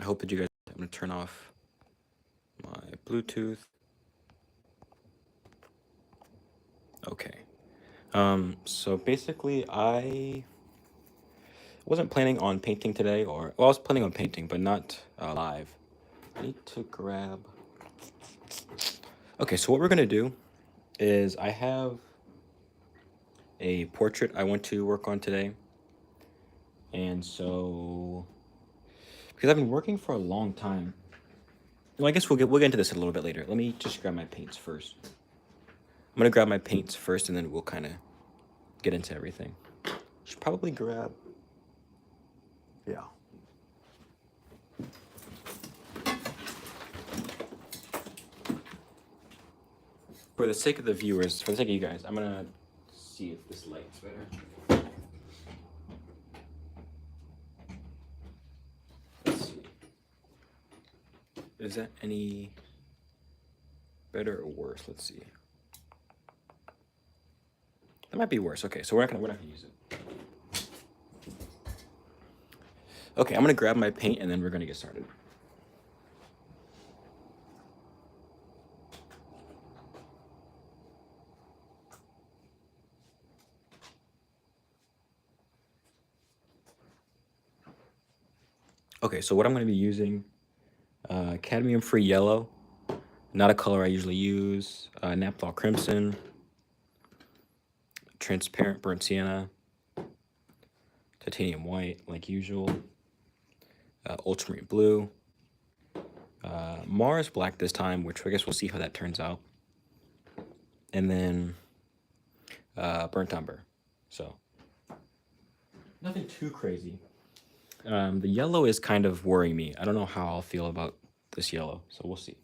I hope that you guys, I'm gonna turn off my Bluetooth. Okay. So basically I wasn't planning on painting today, or, well, I was planning on painting, but not live. I need to grab, okay, so what we're gonna do is I have a portrait I want to work on today. And so, because I've been working for a long time, well, I guess we'll get into this a little bit later. Let me just grab my paints first. I'm gonna grab my paints first, and then we'll kind of get into everything. Should probably grab, yeah. For the sake of the viewers, for the sake of you guys, I'm gonna see if this light's better. Let's see. Is that any better or worse? Let's see. That might be worse. Okay, so we're not gonna use it. Okay, I'm gonna grab my paint and then we're gonna get started. Okay, so what I'm gonna be using, cadmium-free yellow, not a color I usually use, Naphthol crimson, transparent burnt sienna, titanium white like usual, ultramarine blue, Mars black this time, which I guess we'll see how that turns out, and then burnt umber. So nothing too crazy. The yellow is kind of worrying me. I don't know how I'll feel about this yellow, so we'll see.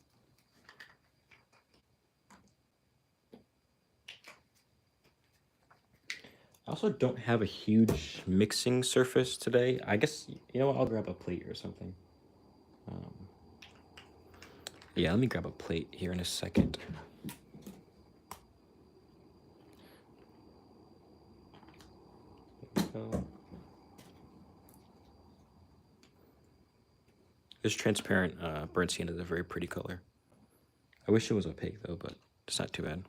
I also don't have a huge mixing surface today. I guess, you know what, I'll grab a plate or something. Yeah, let me grab a plate here in a second. This transparent burnt sienna is a very pretty color. I wish it was opaque though, but it's not too bad.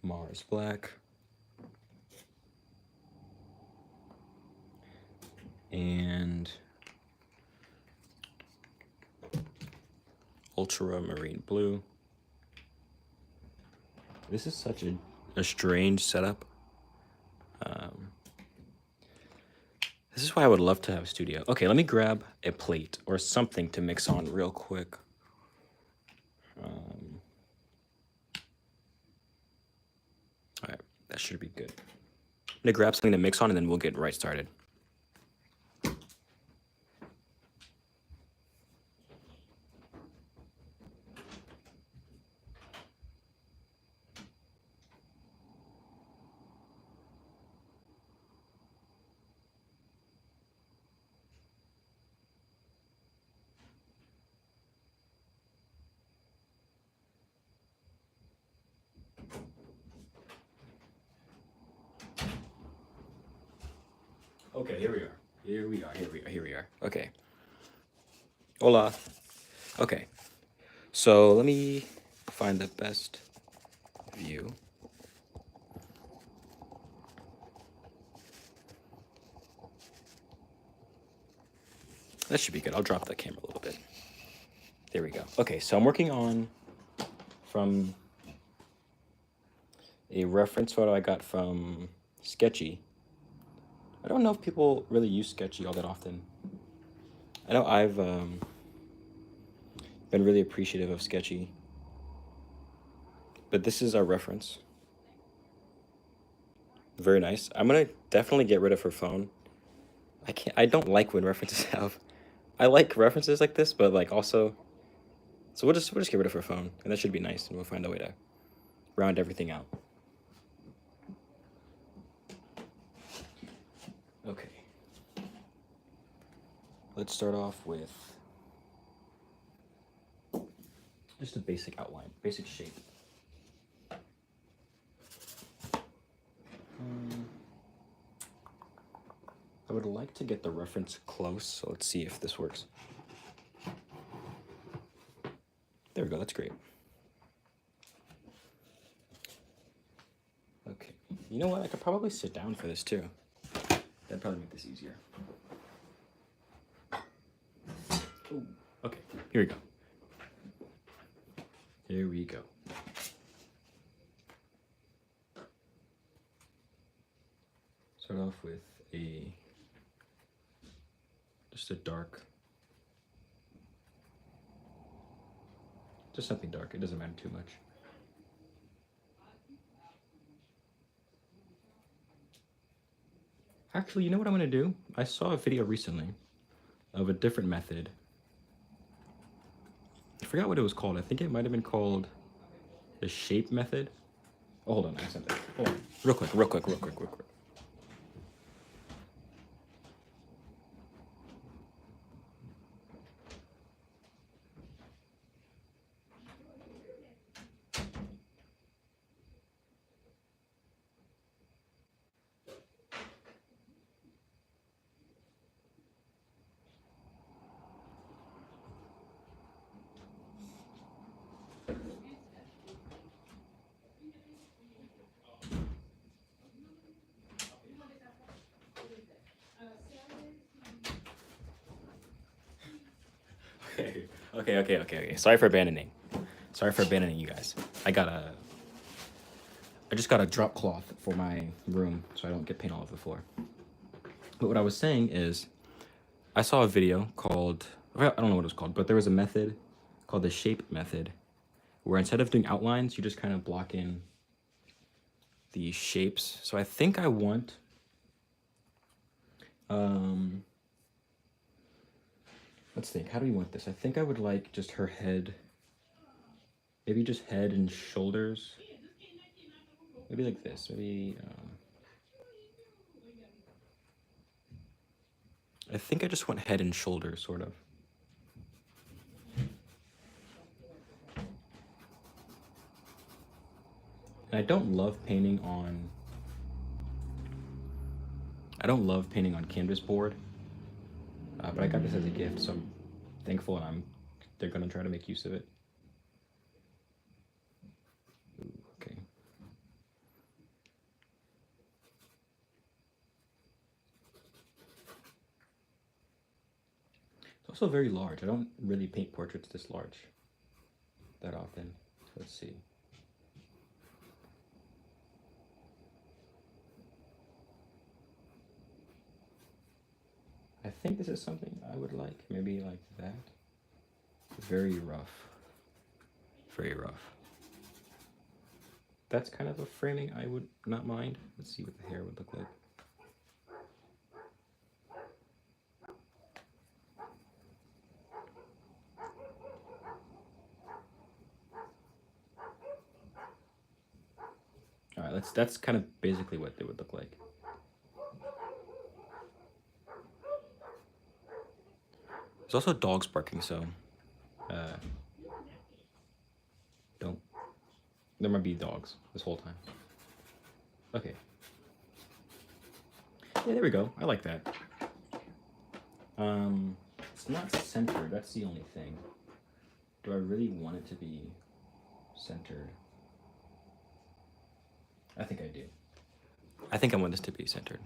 Mars black. And ultramarine blue. This is such a strange setup. This is why I would love to have a studio. Okay, let me grab a plate or something to mix on real quick. All right, that should be good. I'm gonna grab something to mix on and then we'll get right started. Okay, here we are. Here we are. Okay. Hola. Okay. So let me find the best view. That should be good. I'll drop the camera a little bit. There we go. Okay, so I'm working on from a reference photo I got from Sketchy. I don't know if people really use Sketchy all that often. I know I've been really appreciative of Sketchy, but this is our reference. Very nice. I'm gonna definitely get rid of her phone. I don't like when references have, I like references like this, but like also, so we'll just get rid of her phone, and that should be nice, and we'll find a way to round everything out. Okay. Let's start off with just a basic outline, basic shape. I would like to get the reference close, so let's see if this works. There we go, that's great. Okay, you know what? I could probably sit down for this too. That'd probably make this easier. Ooh, okay, here we go. Here we go. Start off with just a dark, just something dark. It doesn't matter too much. Actually, you know what I'm gonna do? I saw a video recently of a different method. I forgot what it was called. I think it might have been called the shape method. Oh, hold on, I sent that. Hold on, real quick. Okay. Sorry for abandoning you guys. I just got a drop cloth for my room so I don't get paint all over the floor. But what I was saying is, I saw a video called, I don't know what it was called, but there was a method called the shape method, where instead of doing outlines, you just kind of block in the shapes. So I think I want, let's think, how do we want this? I think I would like just her head, maybe just head and shoulders. Maybe like this, maybe, I think I just want head and shoulders, sort of. And I don't love painting on canvas board, but I got this as a gift, so I'm thankful, and they're gonna try to make use of it. Ooh, okay. It's also very large. I don't really paint portraits this large that often. Let's see. I think this is something I would like, maybe like that. Very rough. Very rough. That's kind of a framing I would not mind. Let's see what the hair would look like. All right, that's kind of basically what they would look like. There's also dogs barking, so don't. There might be dogs this whole time. Okay. Yeah, there we go. I like that. It's not centered. That's the only thing. Do I really want it to be centered? I think I do. I think I want this to be centered.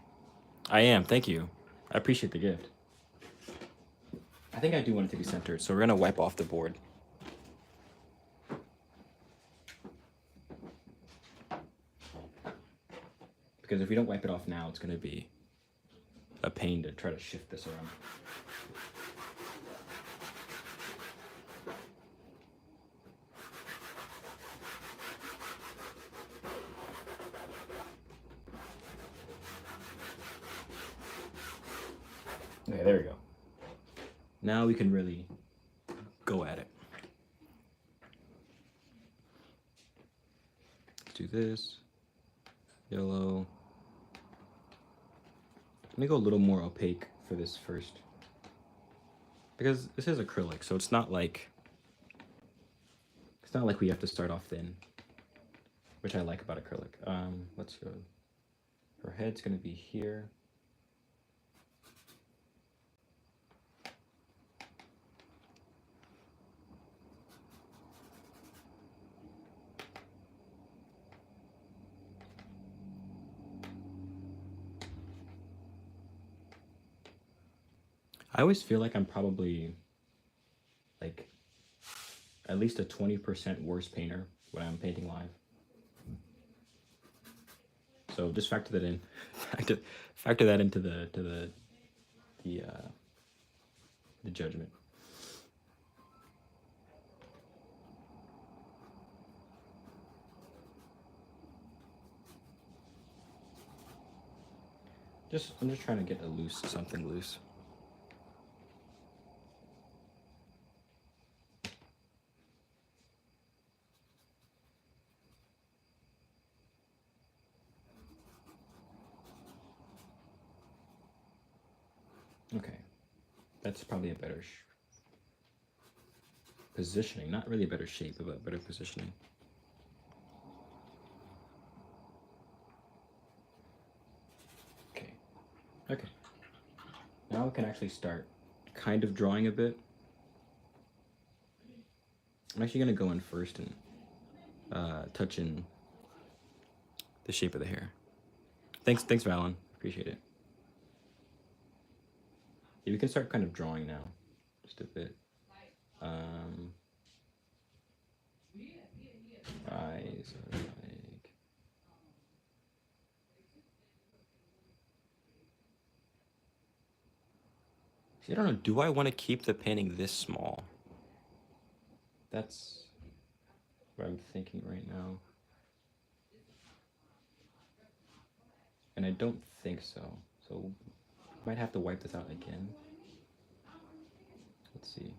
I am. Thank you. I appreciate the gift. I think I do want it to be centered, so we're gonna wipe off the board. Because if we don't wipe it off now, it's gonna be a pain to try to shift this around. Okay, there we go. Now we can really go at it. Let's do this. Yellow. Let me go a little more opaque for this first. Because this is acrylic, so it's not like we have to start off thin, which I like about acrylic. Let's go. Her head's gonna be here. I always feel like I'm probably like at least a 20% worse painter when I'm painting live. So just factor that in. factor that into the uh, the judgment. I'm just trying to get something loose. Okay, that's probably a better positioning. Not really a better shape, but better positioning. Okay. Okay. Now we can actually start kind of drawing a bit. I'm actually gonna go in first and touch in the shape of the hair. Thanks, Valen. Appreciate it. Yeah, we can start kind of drawing now, just a bit. Eyes are like. See, I don't know. Do I want to keep the painting this small? That's what I'm thinking right now. And I don't think so. So might have to wipe this out again. Let's see.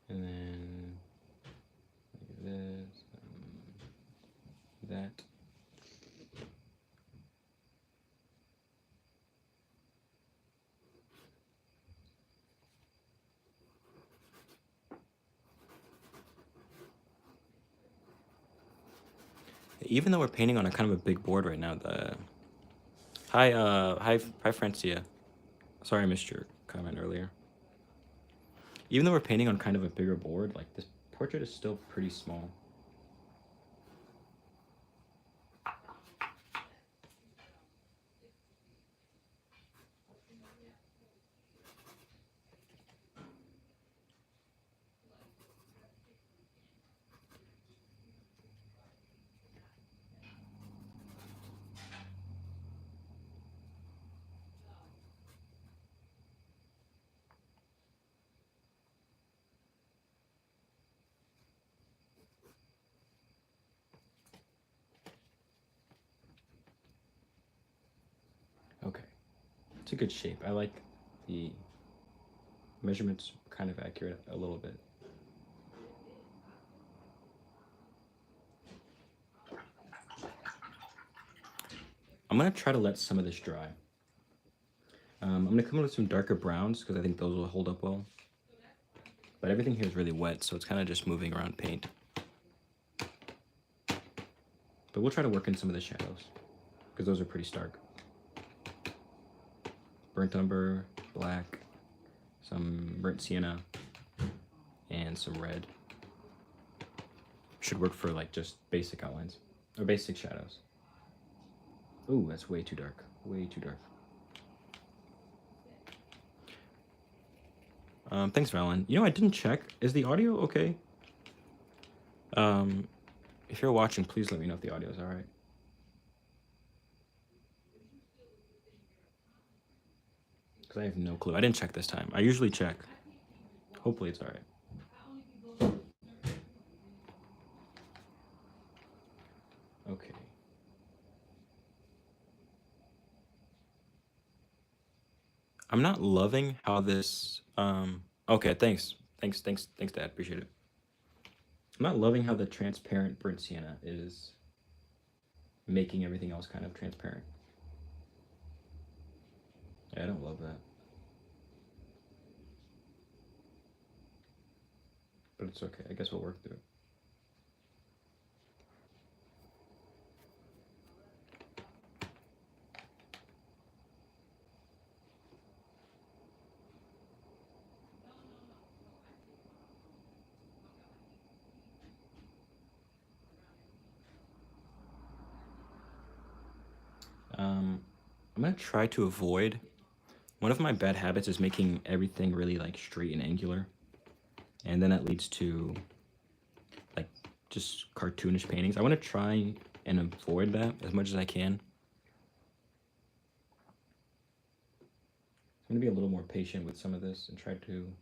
And then like this, that. Even though we're painting on a kind of a big board right now, hi Francia. Sorry I missed your comment earlier. Even though we're painting on kind of a bigger board, like this portrait is still pretty small. Okay, it's a good shape. I like the measurements kind of accurate a little bit. I'm gonna try to let some of this dry. I'm gonna come in with some darker browns because I think those will hold up well. But everything here is really wet, so it's kind of just moving around paint. But we'll try to work in some of the shadows because those are pretty stark. Burnt umber, black, some burnt sienna, and some red. Should work for like just basic outlines or basic shadows. Ooh, that's way too dark. Way too dark. Thanks, Valen. You know, I didn't check. Is the audio okay? If you're watching, please let me know if the audio is all right. Because I have no clue. I didn't check this time. I usually check. Hopefully it's all right. Okay. I'm not loving how this. Okay, thanks, Dad. Appreciate it. I'm not loving how the transparent burnt sienna is making everything else kind of transparent. Yeah, I don't love that. But it's okay. I guess we'll work through it. I'm gonna try to avoid, one of my bad habits is making everything really like straight and angular. And then that leads to like just cartoonish paintings. I want to try and avoid that as much as I can. I'm gonna be a little more patient with some of this and try to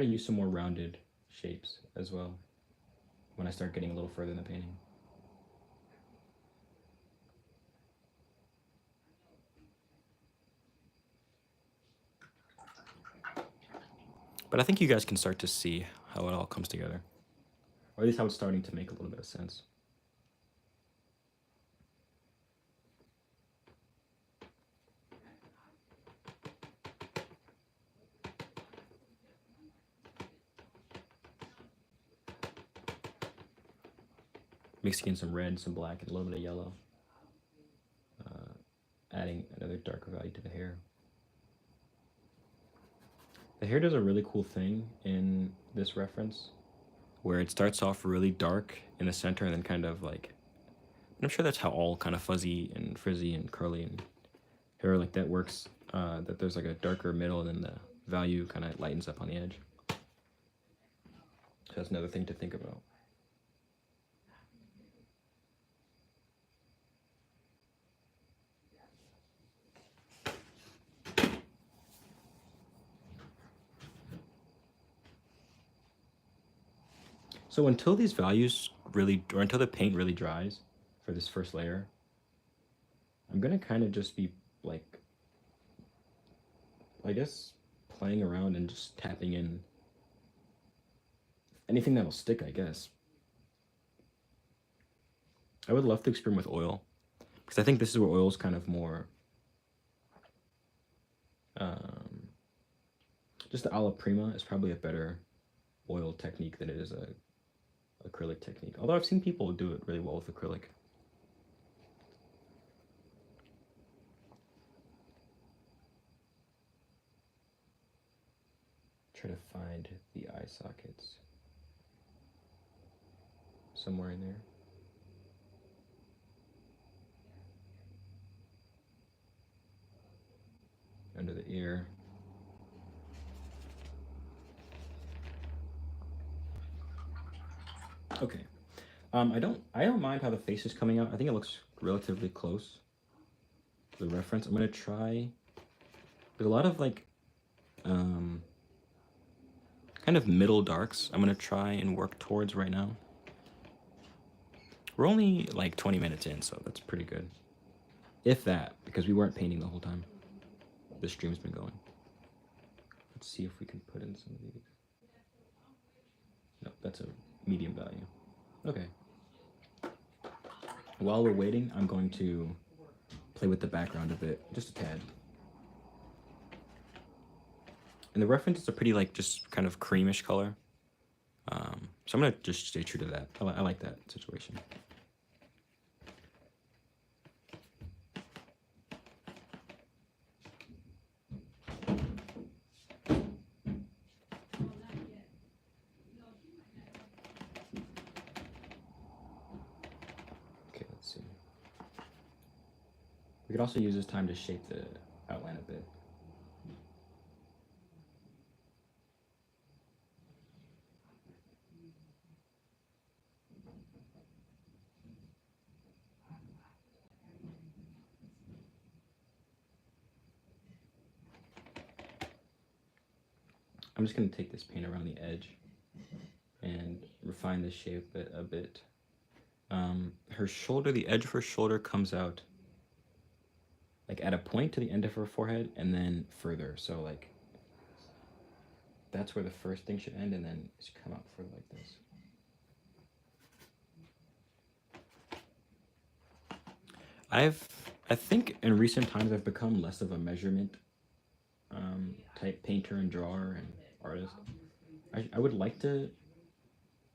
use some more rounded shapes as well when I start getting a little further in the painting. But I think you guys can start to see how it all comes together, or at least how it's starting to make a little bit of sense. Mixing in some red, some black, and a little bit of yellow. Adding another darker value to the hair. The hair does a really cool thing in this reference where it starts off really dark in the center and then kind of like, and I'm sure that's how all kind of fuzzy and frizzy and curly and hair like that works, that there's like a darker middle and then the value kind of lightens up on the edge. So that's another thing to think about. So until these values really, or until the paint really dries for this first layer, I'm gonna kind of just be like, I guess, playing around and just tapping in anything that'll stick, I guess. I would love to experiment with oil because I think this is where oil is kind of more, just the alla prima is probably a better oil technique than it is a acrylic technique. Although I've seen people do it really well with acrylic. Try to find the eye sockets somewhere in there. Under the ear. Okay. I don't mind how the face is coming out. I think it looks relatively close to the reference. I'm gonna try. There's a lot of like kind of middle darks I'm gonna try and work towards right now. We're only like 20 minutes in, so that's pretty good. If that, because we weren't painting the whole time. The stream's been going. Let's see if we can put in some of these. No, that's a medium value. Okay. While we're waiting, I'm going to play with the background a bit, just a tad. And the reference is a pretty like just kind of creamish color. So I'm gonna just stay true to that. I like that situation. Okay, let's see. We could also use this time to shape the outline a bit. I'm just going to take this paint around the edge and refine the shape a bit. Her shoulder, the edge of her shoulder comes out like at a point to the end of her forehead and then further. So like that's where the first thing should end and then it should come out further like this. I think in recent times I've become less of a measurement type painter and drawer and artist. I would like to,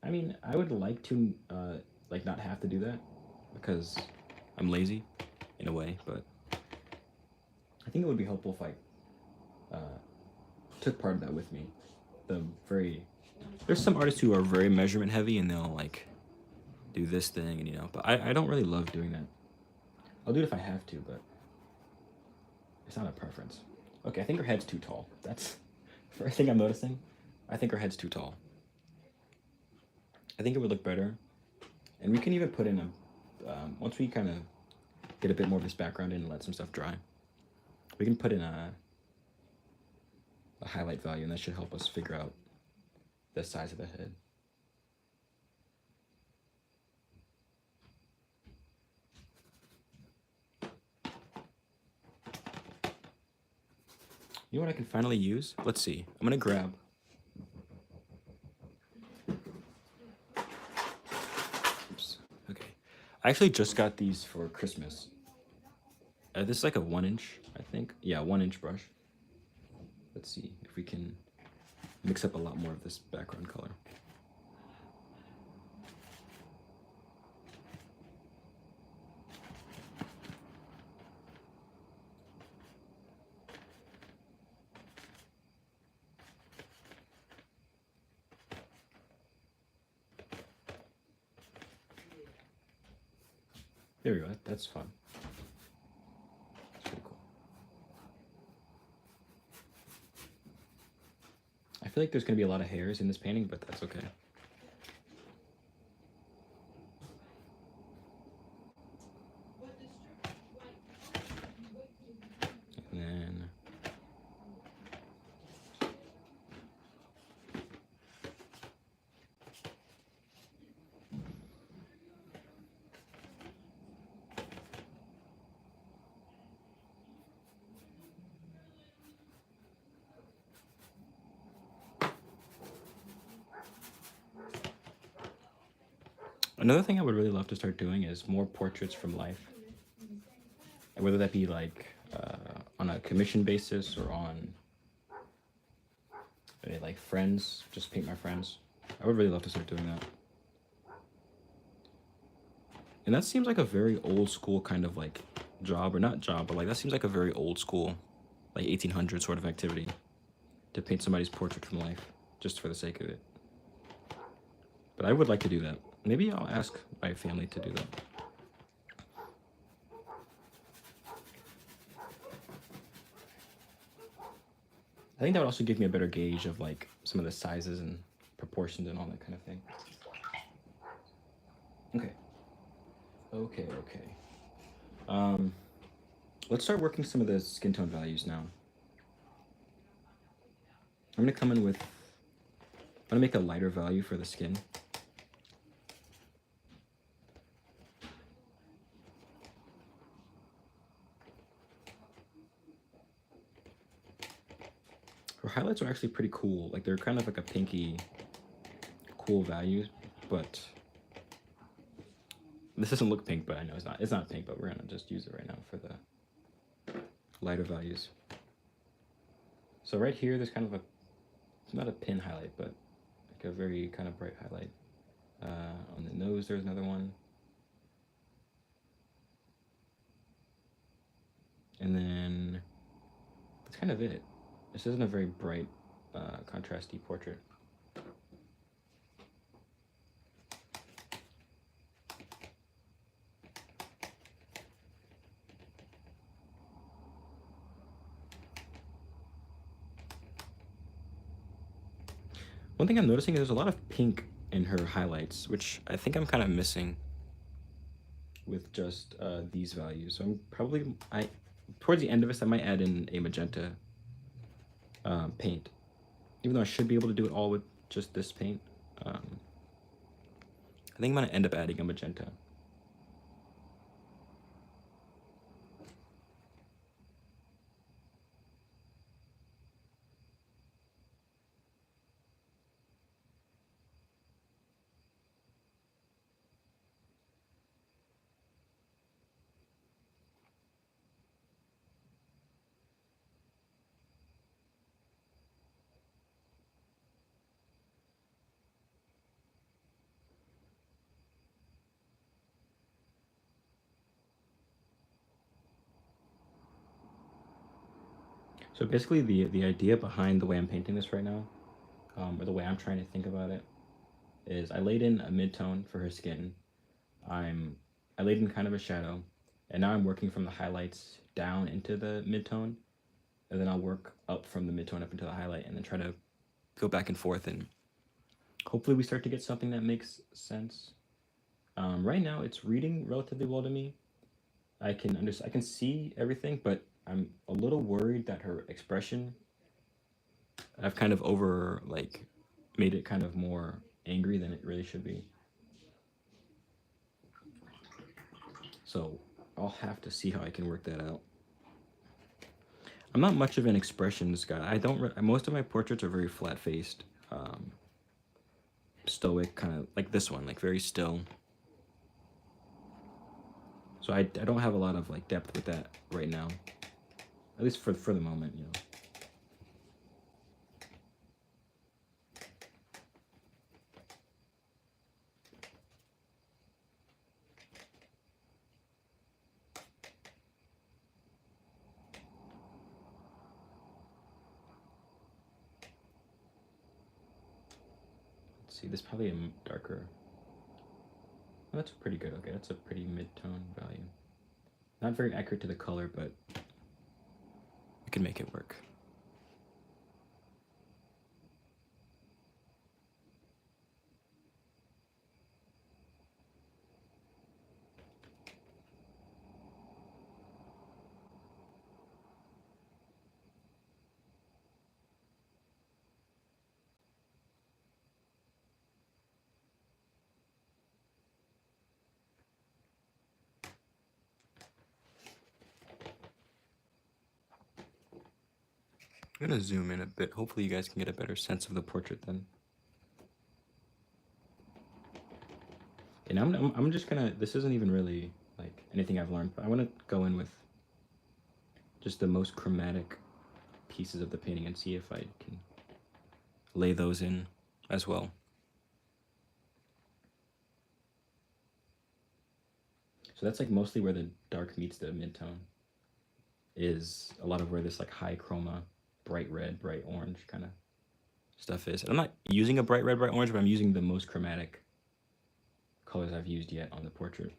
I would like to like not have to do that because I'm lazy in a way, but I think it would be helpful if I took part of that with me. There's some artists who are very measurement heavy and they'll like do this thing, and but I don't really love doing that. I'll do it if I have to, but it's not a preference. Okay, I think her head's too tall. That's first thing I'm noticing. I think her head's too tall. I think it would look better, and we can even put in once we kind of get a bit more of this background in and let some stuff dry, we can put in a highlight value, and that should help us figure out the size of the head. You know what I can finally use? Let's see. I'm gonna grab. Oops. Okay. I actually just got these for Christmas. This is like a 1 inch, I think. Yeah, 1 inch brush. Let's see if we can mix up a lot more of this background color. There we go. That's fun. That's pretty cool. I feel like there's going to be a lot of hairs in this painting, but that's okay. And then another thing I would really love to start doing is more portraits from life. And whether that be like on a commission basis or on like friends, just paint my friends. I would really love to start doing that. And that seems like a very old school kind of like job, or not job, but like that seems like a very old school, like 1800 sort of activity to paint somebody's portrait from life just for the sake of it. But I would like to do that. Maybe I'll ask my family to do that. I think that would also give me a better gauge of like some of the sizes and proportions and all that kind of thing. Okay. Let's start working some of the skin tone values now. I'm gonna come in with, I'm gonna make a lighter value for the skin. Her highlights are actually pretty cool. Like they're kind of like a pinky, cool value, but this doesn't look pink, but I know it's not. It's not pink, but we're gonna just use it right now for the lighter values. So right here, there's kind of a, not a pin highlight, but like a very kind of bright highlight. On the nose, there's another one. And then that's kind of it. This isn't a very bright, contrasty portrait. One thing I'm noticing is there's a lot of pink in her highlights, which I think I'm kind of missing with just these values. So I'm probably, towards the end of this, I might add in a magenta paint, even though I should be able to do it all with just this paint. I think I'm gonna end up adding a magenta. So basically, the idea behind the way I'm painting this right now, or the way I'm trying to think about it, is I laid in a mid-tone for her skin, I laid in kind of a shadow, and now I'm working from the highlights down into the midtone, and then I'll work up from the midtone up into the highlight, and then try to go back and forth, and hopefully we start to get something that makes sense. Right now, it's reading relatively well to me. I can see everything, but I'm a little worried that her expression, I've kind of over like made it kind of more angry than it really should be. So I'll have to see how I can work that out. I'm not much of an expressions guy. I don't. Most of my portraits are very flat faced, stoic, kind of like this one, like very still. So I don't have a lot of like depth with that right now, at least for the moment, you know. Let's see, this is probably a darker. Oh, that's pretty good. Okay, that's a pretty mid-tone value. Not very accurate to the color, but we can make it work. I'm gonna zoom in a bit. Hopefully you guys can get a better sense of the portrait then. And I'm just gonna, this isn't even really like anything I've learned, but I wanna go in with just the most chromatic pieces of the painting and see if I can lay those in as well. So that's like mostly where the dark meets the mid-tone, is a lot of where this like high chroma, bright red, bright orange kind of stuff is. And I'm not using a bright red, bright orange, but I'm using the most chromatic colors I've used yet on the portrait.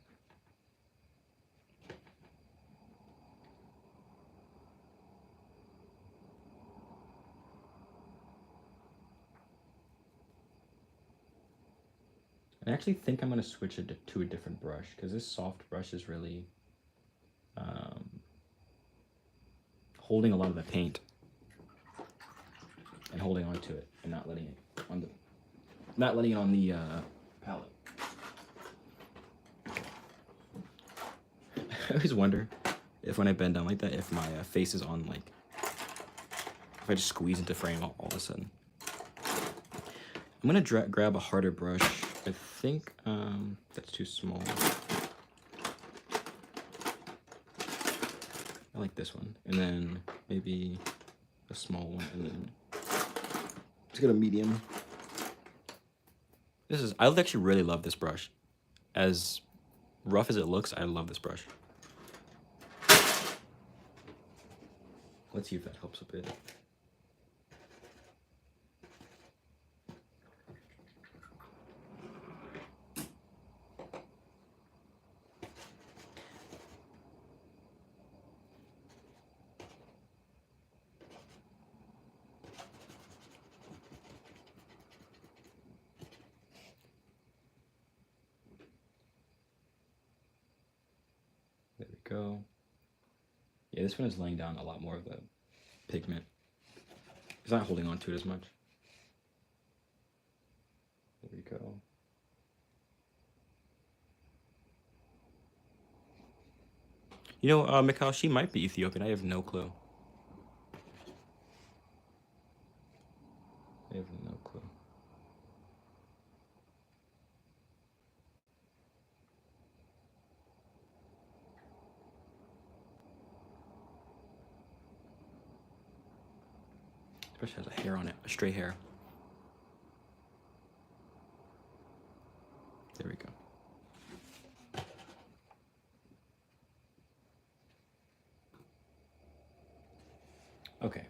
I actually think I'm going to switch it to a different brush, because this soft brush is really holding a lot of the paint and holding on to it and not letting it on the palette. I always wonder if when I bend down like that, if my face is on, like, if I just squeeze into frame all of a sudden. I'm gonna grab a harder brush. I think that's too small. I like this one, and then maybe a small one, and then let's get a medium. I actually really love this brush. As rough as it looks, I love this brush. Let's see if that helps a bit. There we go. Yeah, this one is laying down a lot more of the pigment. It's not holding on to it as much. There we go. You know, Mikhail, she might be Ethiopian. I have no clue. I have no clue. This brush has a hair on it, a stray hair. There we go. Okay,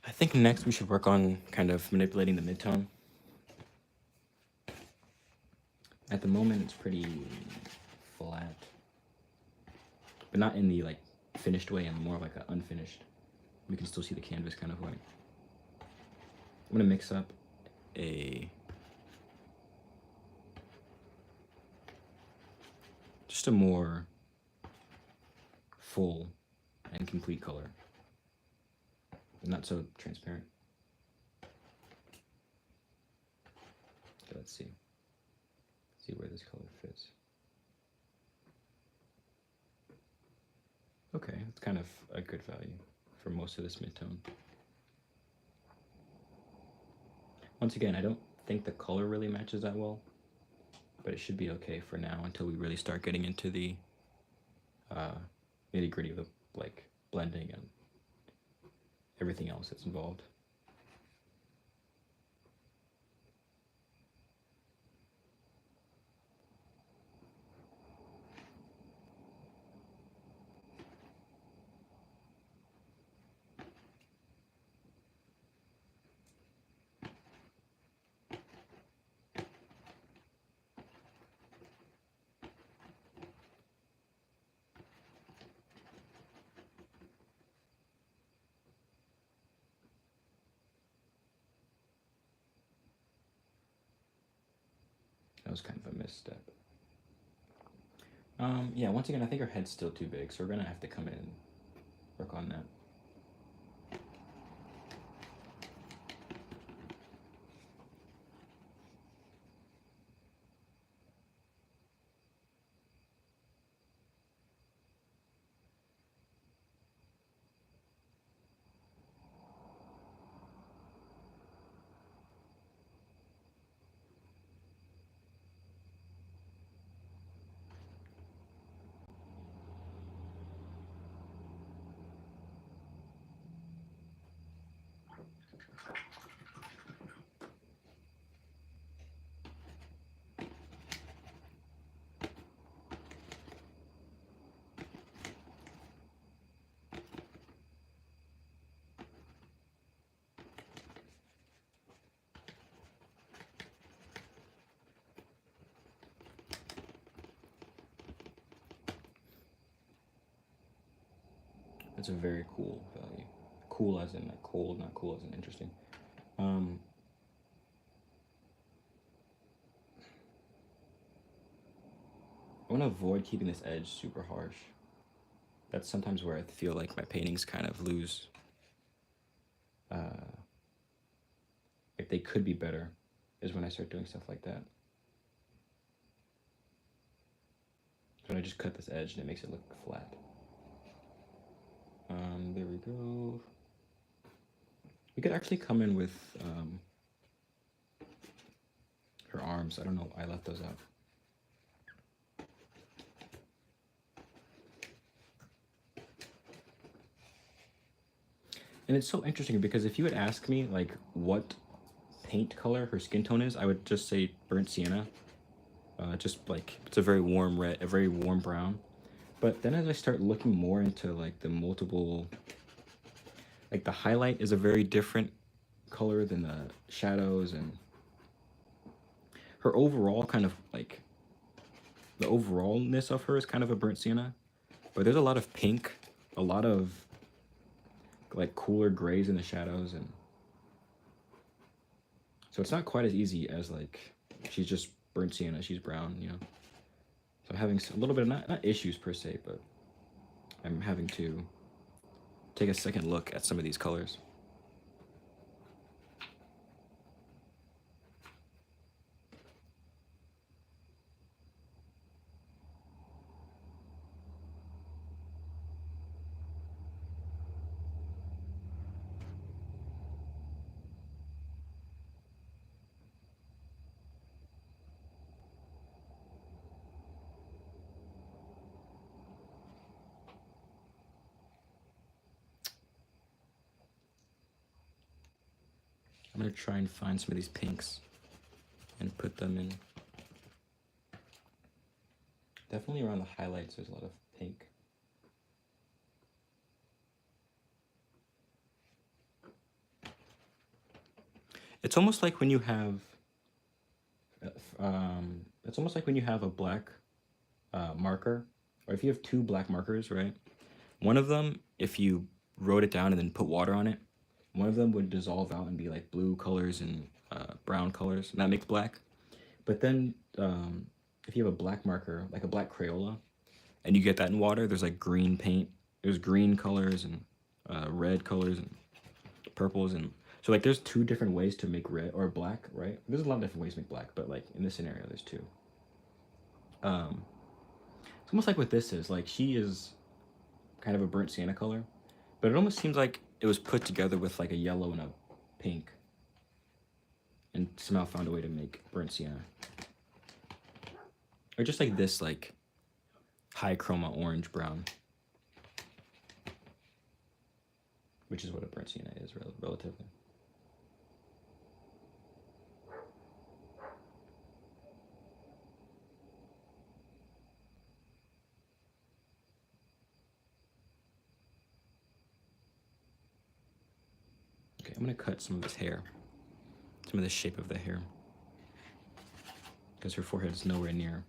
I think next we should work on kind of manipulating the midtone. the moment it's pretty flat, but not in the like finished way, and more of like an unfinished. We can still see the canvas kind of like. I'm gonna mix up just a more full and complete color, not so transparent. Okay, let's see where this color fits. Okay, it's kind of a good value for most of this mid-tone. Once again, I don't think the color really matches that well, but it should be okay for now until we really start getting into the nitty-gritty of the like blending and everything else that's involved. That was kind of a misstep. Yeah, once again, I think our head's still too big, so we're gonna have to come in and work on that. That's a very cool value. Cool as in like cold, not cool as in interesting. I want to avoid keeping this edge super harsh. That's sometimes where I feel like my paintings kind of lose. Like they could be better, is when I start doing stuff like that. So when I just cut this edge and it makes it look flat. There we go. We could actually come in with her arms. I don't know, I left those out. And it's so interesting because if you would ask me like what paint color her skin tone is, I would just say burnt sienna. Just like it's a very warm red, a very warm brown. But then as I start looking more into like the multiple, like the highlight is a very different color than the shadows, and her overall kind of like the overallness of her is kind of a burnt sienna. But there's a lot of pink, a lot of like cooler grays in the shadows, and so it's not quite as easy as like she's just burnt sienna, she's brown, you know. So I'm having a little bit of not issues per se, but I'm having to take a second look at some of these colors. I'm gonna try and find some of these pinks and put them in. Definitely around the highlights, there's a lot of pink. It's almost like when you have It's almost like when you have a black marker, or if you have two black markers, right? One of them, if you wrote it down and then put water on it, one of them would dissolve out and be like blue colors and brown colors, and that makes black. But then if you have a black marker, like a black Crayola, and you get that in water, there's like green paint. There's green colors and red colors and purples, and so like there's two different ways to make red or black, right? There's a lot of different ways to make black, but like in this scenario, there's two. It's almost like what this is. Like she is kind of a burnt sienna color, but it almost seems like it was put together with like a yellow and a pink, and somehow found a way to make burnt sienna, or just like this like high chroma orange brown, which is what a burnt sienna is relatively. Okay, I'm gonna cut some of this hair, some of the shape of the hair, because her forehead is nowhere near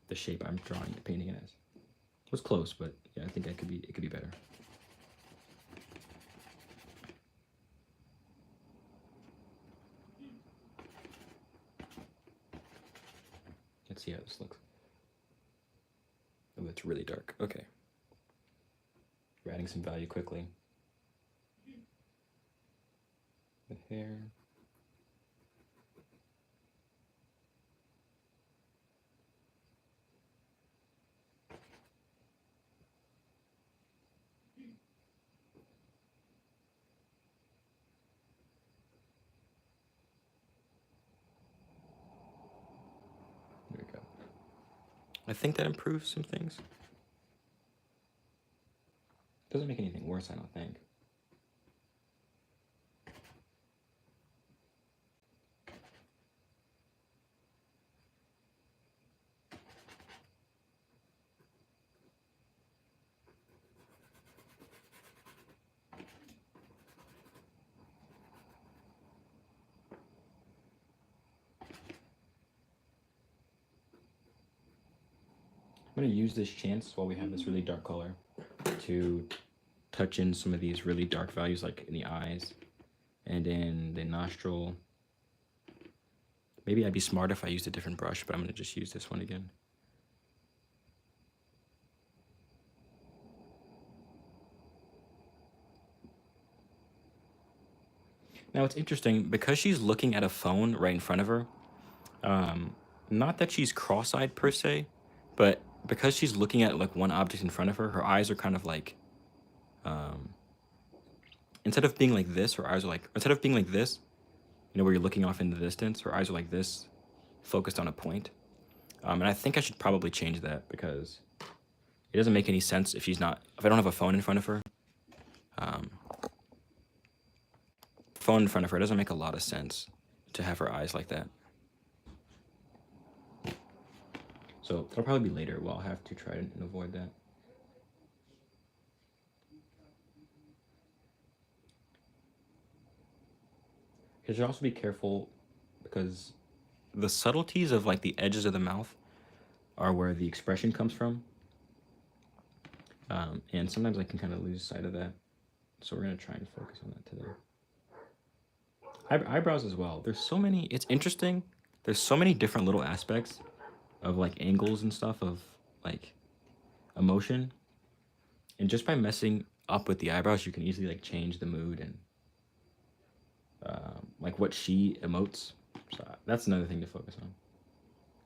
the shape I'm drawing, painting it as. It was close, but yeah, I think it could be better. Let's see how this looks. Oh, it's really dark. Okay. We're adding some value quickly. The hair. There we go. I think that improves some things. Doesn't make anything worse, I don't think. I'm going to use this chance while we have this really dark color to touch in some of these really dark values, like in the eyes and in the nostril. Maybe I'd be smart if I used a different brush, but I'm going to just use this one again. Now it's interesting, because she's looking at a phone right in front of her, not that she's cross-eyed per se, but because she's looking at like one object in front of her, her eyes are kind of like, instead of being like this, her eyes are like, instead of being like this, you know, where you're looking off in the distance, her eyes are like this, focused on a point. And I think I should probably change that, because it doesn't make any sense if she's not, if I don't have a phone in front of her. Phone in front of her, it doesn't make a lot of sense to have her eyes like that. So that'll probably be later. Well, I'll have to try and avoid that. You should also be careful, because the subtleties of like the edges of the mouth are where the expression comes from. And sometimes I can kind of lose sight of that. So we're going to try and focus on that today. Eyebrows as well. There's so many, it's interesting. There's so many different little aspects of like angles and stuff of like emotion. And just by messing up with the eyebrows, you can easily like change the mood and like what she emotes. So that's another thing to focus on.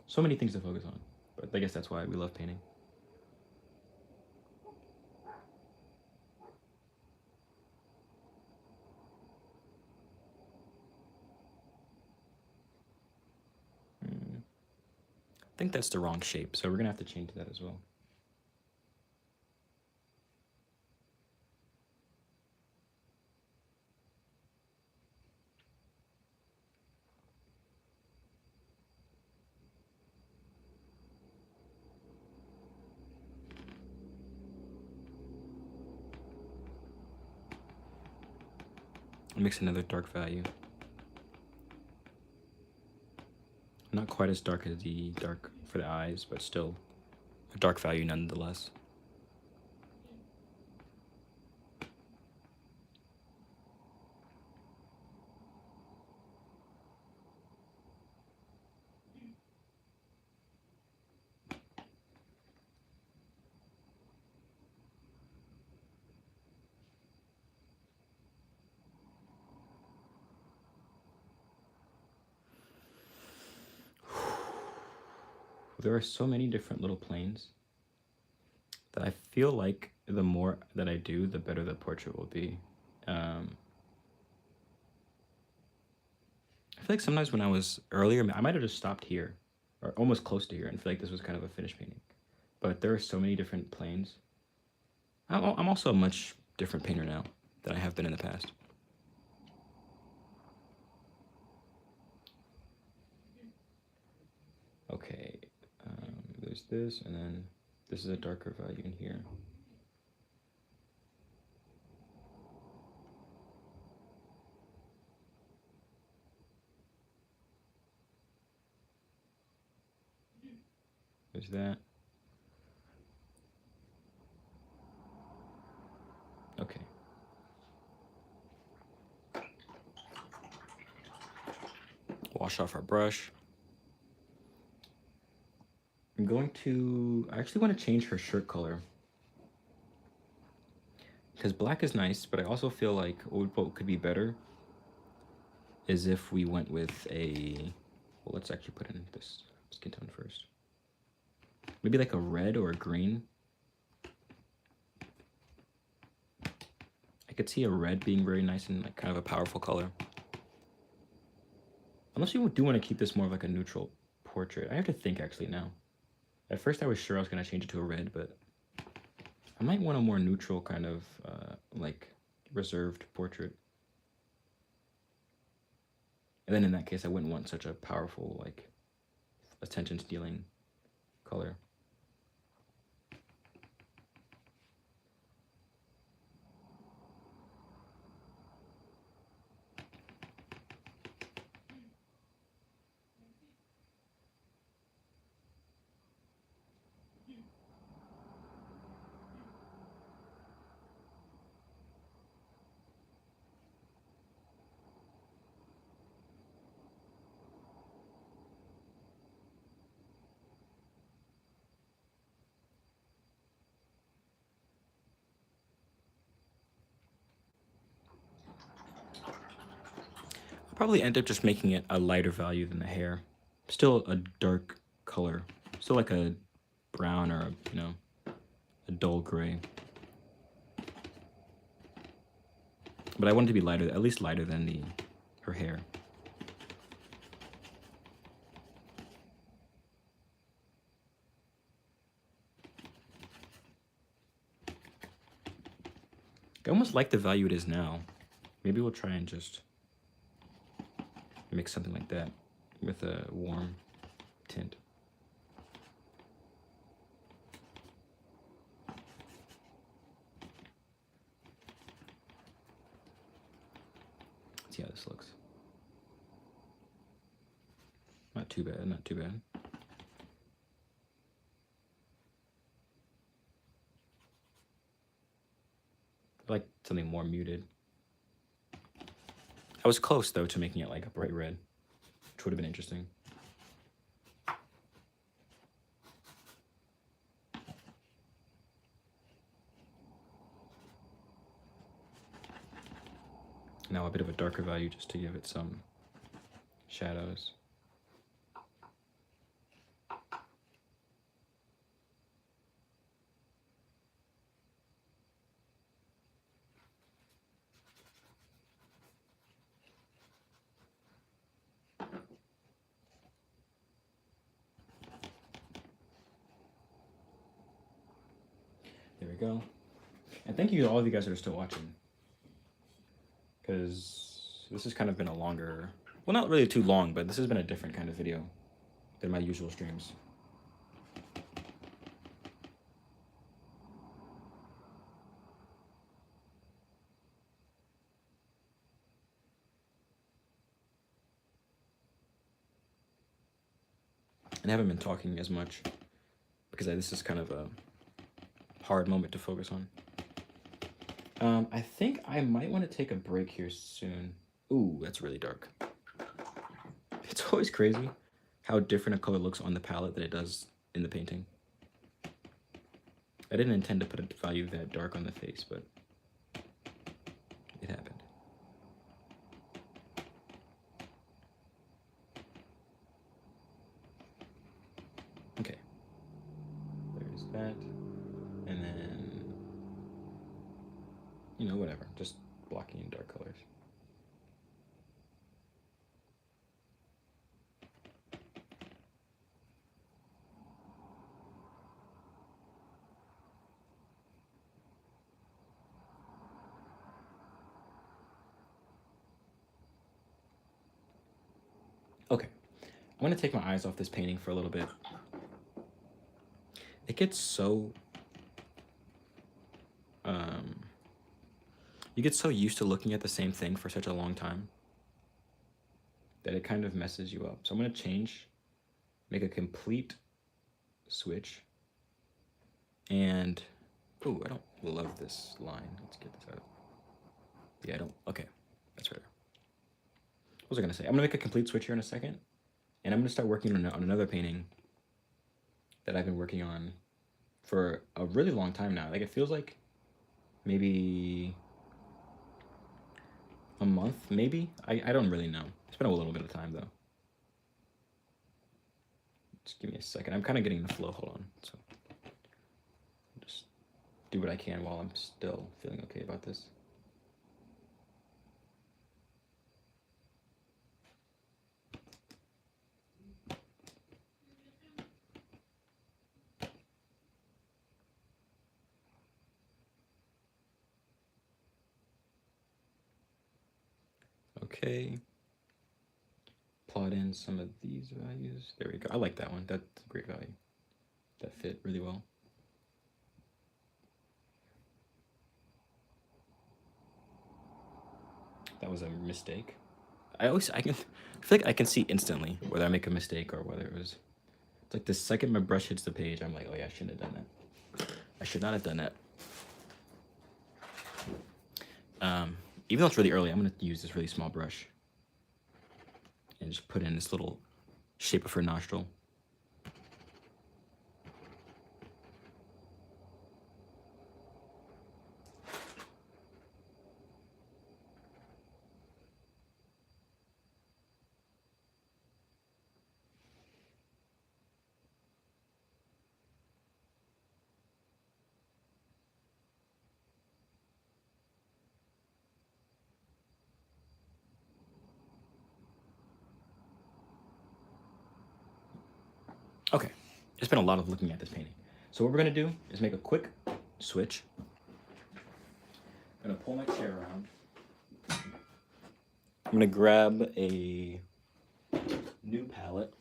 So many things to focus on, but I guess that's why we love painting. I think that's the wrong shape, so we're gonna have to change that as well. I'll mix another dark value. I'm Not quite as dark as the dark for the eyes, but still a dark value nonetheless. There are so many different little planes that I feel like the more that I do, the better the portrait will be. I feel like sometimes when I was earlier, I might have just stopped here, or almost close to here, and feel like this was kind of a finished painting. But there are so many different planes. I'm also a much different painter now than I have been in the past. Okay, there's this, and then this is a darker value in here. There's that. Okay. Wash off our brush. I'm going to, I actually want to change her shirt color. Because black is nice, but I also feel like what could be better is if we went with a, well, let's actually put in this skin tone first. Maybe like a red or a green. I could see a red being very nice and like kind of a powerful color. Unless you do want to keep this more of like a neutral portrait. I have to think actually now. At first I was sure I was going to change it to a red, but I might want a more neutral kind of like reserved portrait. And then in that case, I wouldn't want such a powerful, like, attention-stealing color. I'll probably end up just making it a lighter value than the hair. Still a dark color. Still like a brown or, a dull gray. But I want it to be lighter, at least lighter than her hair. I almost like the value it is now. Maybe we'll try and just mix something like that with a warm tint. Let's see how this looks. Not too bad, not too bad. I like something more muted. I was close, though, to making it like a bright red, which would have been interesting. Now a bit of a darker value just to give it some shadows. There we go. And thank you to all of you guys that are still watching. Because this has kind of been a longer, well, not really too long, but this has been a different kind of video than my usual streams. and I haven't been talking as much because this is kind of a hard moment to focus on. I think I might want to take a break here soon. Ooh, that's really dark. It's always crazy how different a color looks on the palette than it does in the painting. I didn't intend to put a value that dark on the face, but it happened. Okay. There's that. And then, whatever. Just blocking in dark colors. Okay. I'm going to take my eyes off this painting for a little bit. It gets so... you get so used to looking at the same thing for such a long time that it kind of messes you up. So I'm going to make a complete switch. And, ooh, I don't love this line. Let's get this out. Yeah, I don't, okay, that's better. What was I going to say? I'm going to make a complete switch here in a second. And I'm going to start working on another painting that I've been working on for a really long time now. Like, it feels like maybe a month, maybe? I don't really know. It's been a little bit of time, though. Just give me a second. I'm kind of getting the flow. Hold on. So just do what I can while I'm still feeling okay about this. Okay. Plot in some of these values. There we go. I like that one. That's a great value. That fit really well. That was a mistake. I feel like I can see instantly whether I make a mistake or whether it's like the second my brush hits the page, I'm like, oh yeah, I shouldn't have done that. I should not have done that. Even though it's really early, I'm gonna use this really small brush and just put in this little shape of her nostril. Okay, it's been a lot of looking at this painting. So what we're gonna do is make a quick switch. I'm gonna pull my chair around. I'm gonna grab a new palette.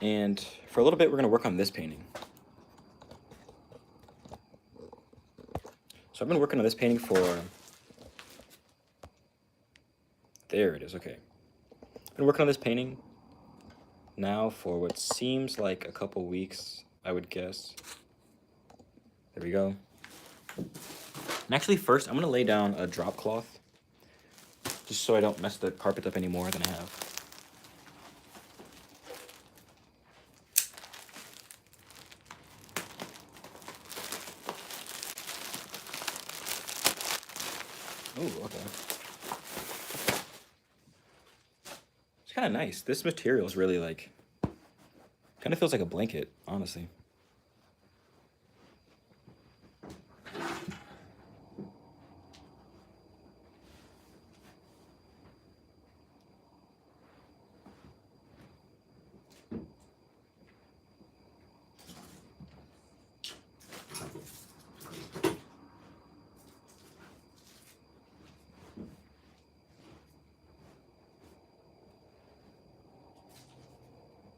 And for a little bit, we're gonna work on this painting. So I've been working on this painting for, there it is, okay. I've been working on this painting now for what seems like a couple weeks, I would guess. There we go. And actually first, I'm gonna lay down a drop cloth just so I don't mess the carpet up any more than I have. Ooh, okay. It's kind of nice. This material is really like, kind of feels like a blanket, honestly.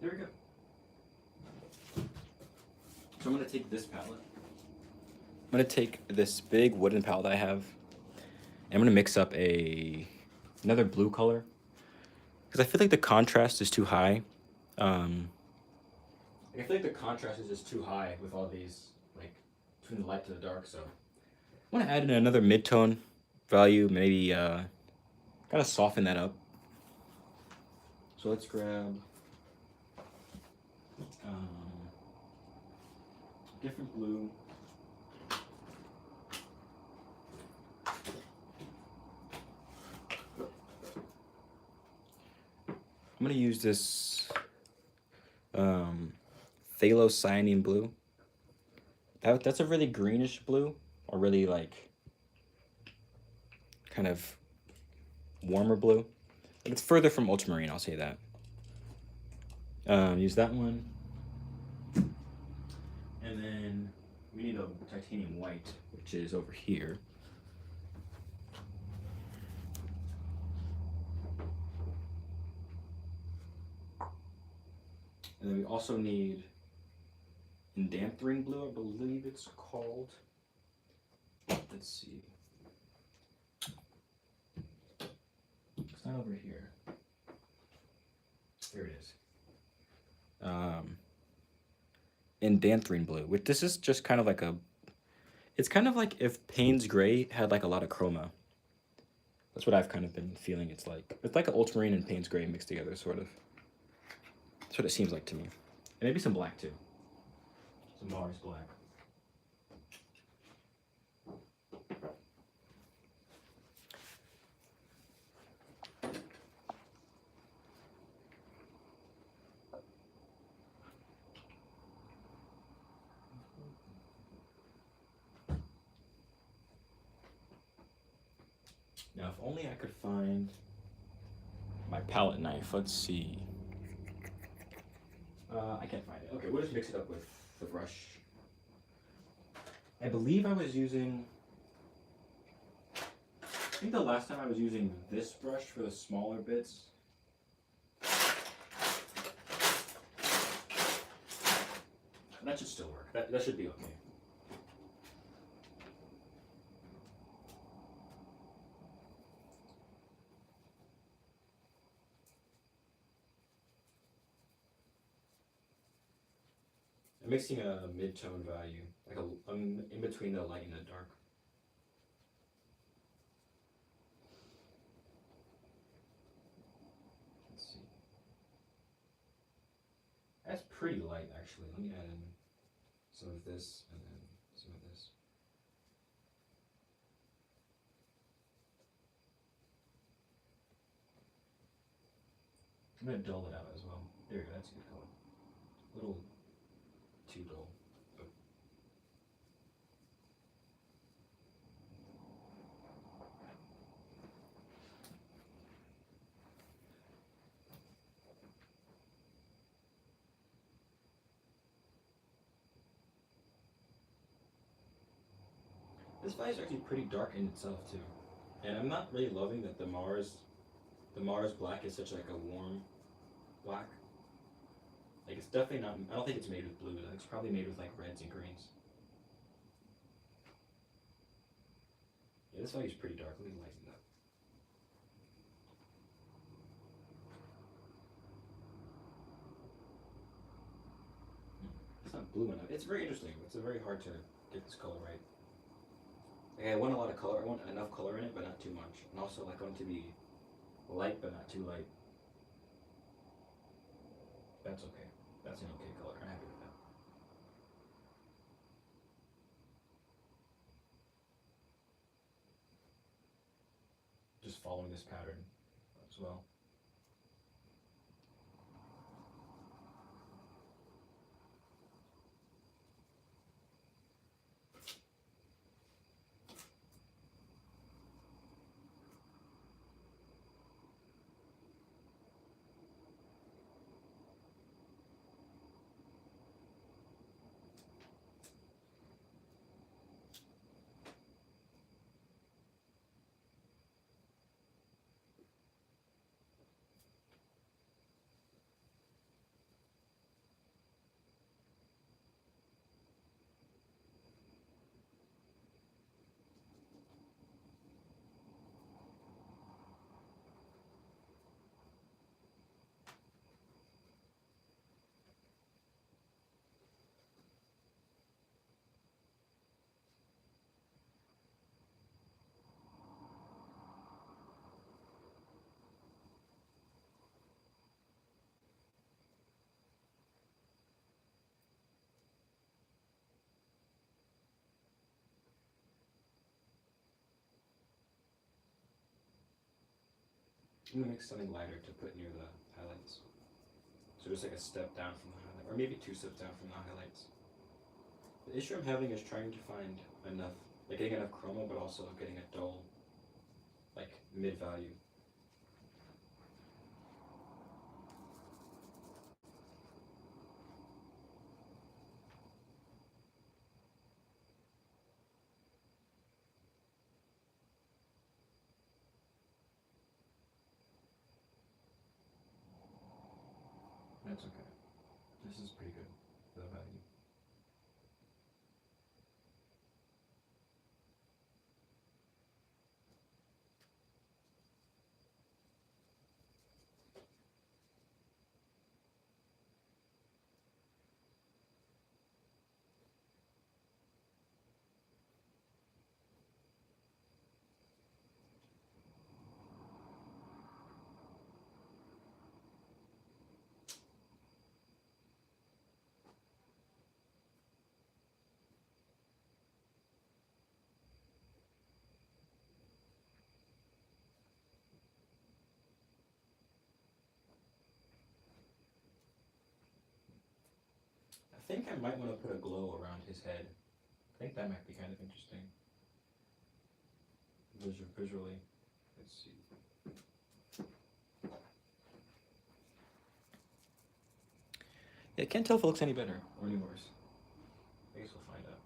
There we go. So I'm gonna take this palette. I'm gonna take this big wooden palette that I have. And I'm gonna mix up another blue color. because I feel like the contrast is too high. Um, like I feel like the contrast is just too high with all these, like between the light to the dark. So I want to add in another mid-tone value, maybe kind of soften that up. So let's grab um, different blue. I'm gonna use this phthalocyanine blue. That's a really greenish blue, or really like kind of warmer blue. But it's further from ultramarine, I'll say that. Use that one. And then we need a titanium white, which is over here. And then we also need indanthrene blue, I believe it's called. Let's see. It's not over here. There it is. Indanthrene blue, which this is just kind of like a, it's kind of like if Payne's Gray had like a lot of chroma. That's what I've kind of been feeling it's like. It's like an ultramarine and Payne's Gray mixed together, sort of. That's what it seems like to me. And maybe some black too. Some Mars black. Now, if only I could find my palette knife. Let's see. I can't find it. Okay, we'll just mix it up with the brush. I believe I was using, I think the last time I was using this brush for the smaller bits. That should still work. That should be okay. I'm mixing a mid-tone value, like in between the light and the dark. Let's see. That's pretty light, actually. Let me add in some of this and then some of this. I'm gonna dull it out as well. There you go. That's a good color. A little too dull. This value is actually pretty dark in itself too, and I'm not really loving that the Mars black is such like a warm black. Like it's definitely not. I don't think it's made with blue. It's probably made with like reds and greens. Yeah, this value is pretty dark. Let me lighten that. It's not blue enough. It's very interesting. It's very hard to get this color right. Like I want a lot of color. I want enough color in it, but not too much. And also, like, I want it to be light, but not too light. That's okay. That's an okay color. I'm happy with that. Just following this pattern as well. I'm gonna mix something lighter to put near the highlights. So just like a step down from the highlight, or maybe 2 steps down from the highlights. The issue I'm having is trying to find enough, like getting enough chroma, but also getting a dull, like mid value. That's okay. This is pretty good for the value. I think I might want to put a glow around his head. I think that might be kind of interesting. Visually. Let's see. Yeah, I can't tell if it looks any better or any worse. I guess we'll find out.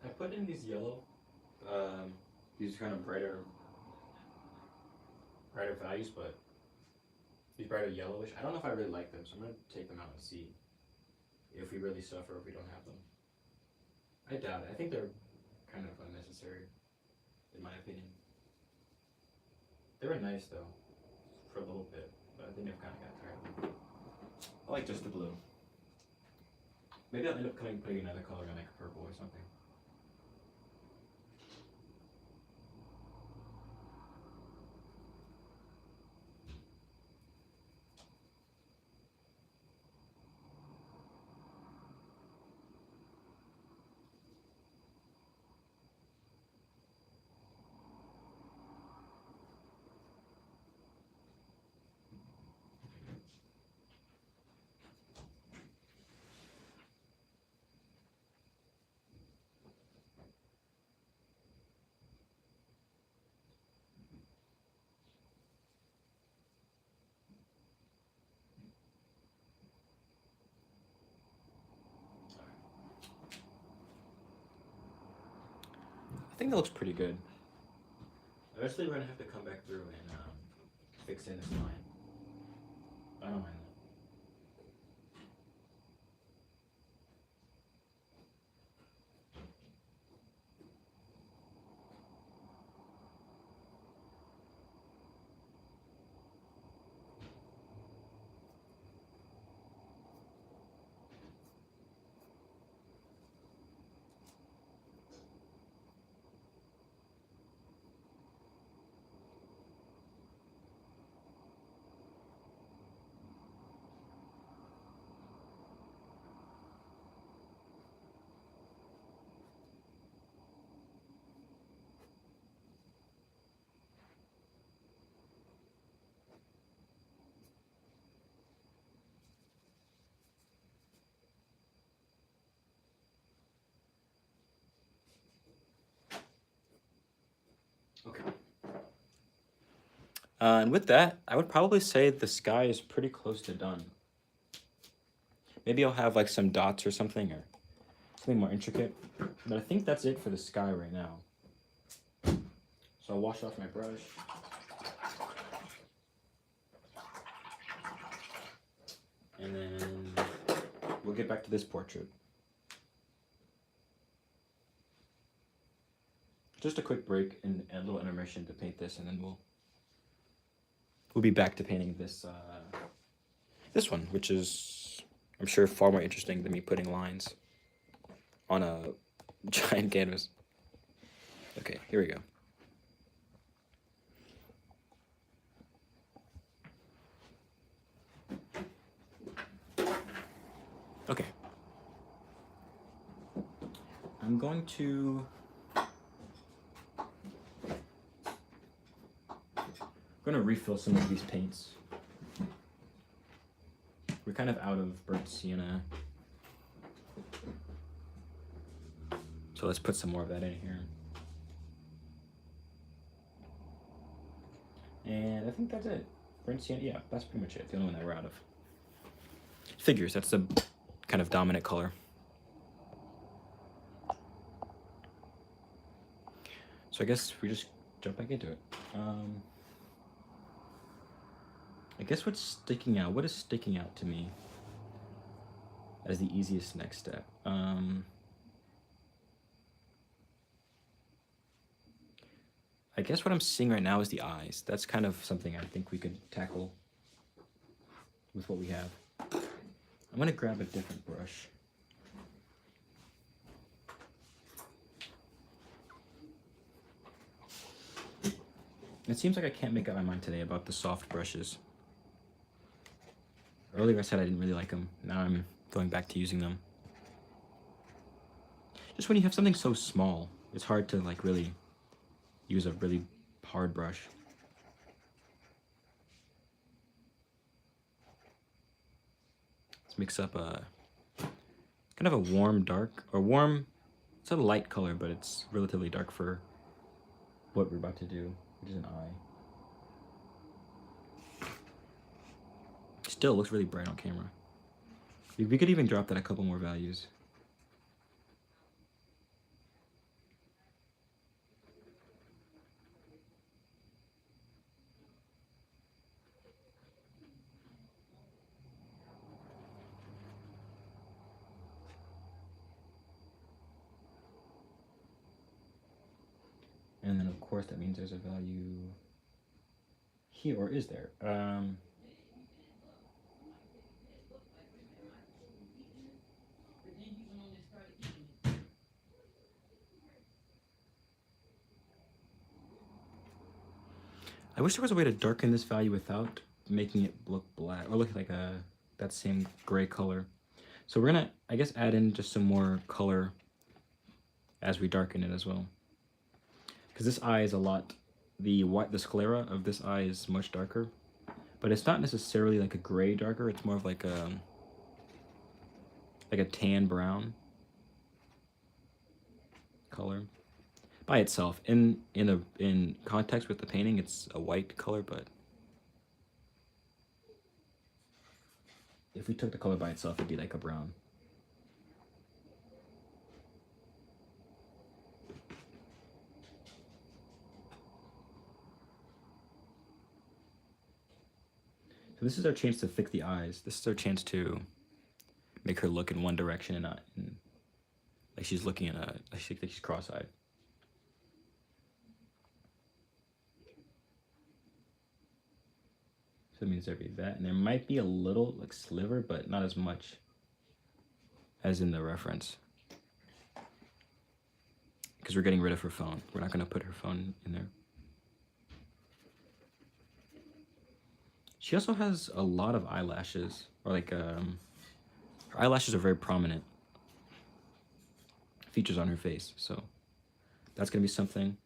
I put in these yellow, these kind of brighter values, but these brighter yellowish. I don't know if I really like them, so I'm gonna take them out and see if we really suffer if we don't have them. I doubt it. I think they're kind of unnecessary, in my opinion. They were nice though, for a little bit, but I think I've kind of got tired of them. I like just the blue. Maybe I'll end up putting another color in, like purple or something. I think that looks pretty good. Eventually, we're gonna have to come back through and fix in this line. I don't mind that. And with that, I would probably say the sky is pretty close to done. Maybe I'll have like some dots or something more intricate. But I think that's it for the sky right now. So I'll wash off my brush. And then we'll get back to this portrait. Just a quick break and a little intermission to paint this, and then we'll be back to painting this this one, which is, I'm sure, far more interesting than me putting lines on a giant canvas. Okay, here we go. Okay. I'm going to refill some of these paints. We're kind of out of burnt sienna, so let's put some more of that in here. And I think that's it. Burnt sienna, yeah, that's pretty much it. The only one that we're out of. Figures, that's the kind of dominant color. So I guess we just jump back into it. I guess what is sticking out to me as the easiest next step? I guess what I'm seeing right now is the eyes. That's kind of something I think we could tackle with what we have. I'm gonna grab a different brush. It seems like I can't make up my mind today about the soft brushes. Earlier I said I didn't really like them. Now I'm going back to using them. Just when you have something so small, it's hard to like really use a really hard brush. Let's mix up a kind of a warm dark, or warm, it's a light color, but it's relatively dark for what we're about to do, which is an eye. Still looks really bright on camera. We could even drop that a couple more values. And then of course that means there's a value here, or is there? I wish there was a way to darken this value without making it look black, or look like that same gray color. So we're gonna, I guess, add in just some more color as we darken it as well. Because this eye is a lot, the sclera of this eye is much darker, but it's not necessarily like a gray darker. It's more of like a tan brown color by itself. In context with the painting, it's a white color, but if we took the color by itself, it'd be like a brown. So this is our chance to fix the eyes. This is our chance to make her look in one direction and not like she's looking in like she's cross-eyed. So it means there'd be that, and there might be a little like sliver, but not as much as in the reference. Because we're getting rid of her phone. We're not gonna put her phone in there. She also has a lot of eyelashes, or like her eyelashes are very prominent features on her face, so that's gonna be something.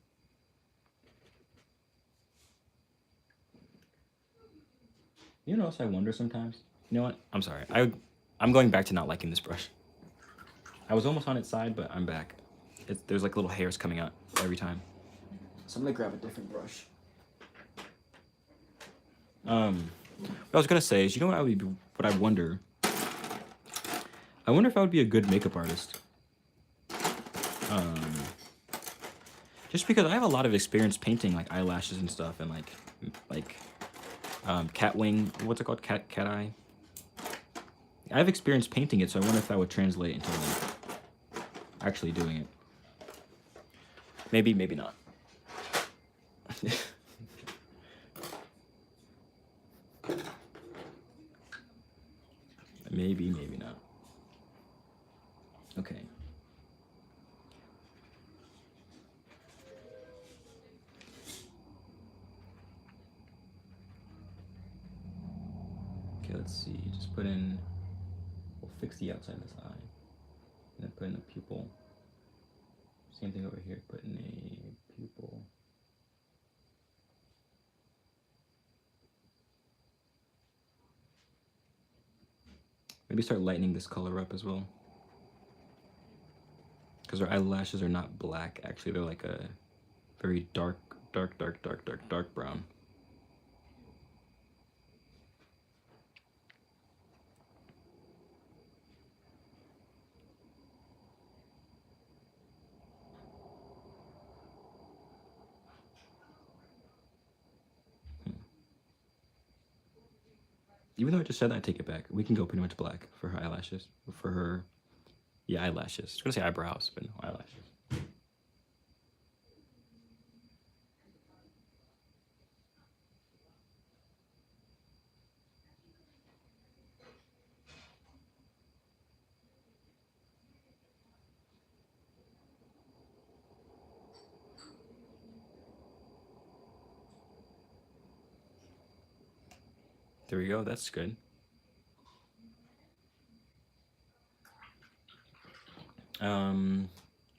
You know what else I wonder sometimes? You know what? I'm sorry. I'm going back to not liking this brush. I was almost on its side, but I'm back. There's like little hairs coming out every time. So I'm gonna grab a different brush. What I was gonna say is, you know what I would be, what I wonder. I wonder if I would be a good makeup artist. Just because I have a lot of experience painting like eyelashes and stuff, and like cat wing. What's it called? Cat eye. I have experience painting it, so I wonder if that would translate into like actually doing it. Maybe, maybe not. Maybe, maybe not. Okay. Okay, let's see. Just put in. We'll fix the outside of this eye, and then put in a pupil. Same thing over here. Put in a pupil. Maybe start lightening this color up as well. Because her eyelashes are not black. Actually, they're like a very dark brown. Even though I just said that, I take it back. We can go pretty much black for her eyelashes. For her, yeah, eyelashes. I was gonna say eyebrows, but no, eyelashes. There we go. That's good.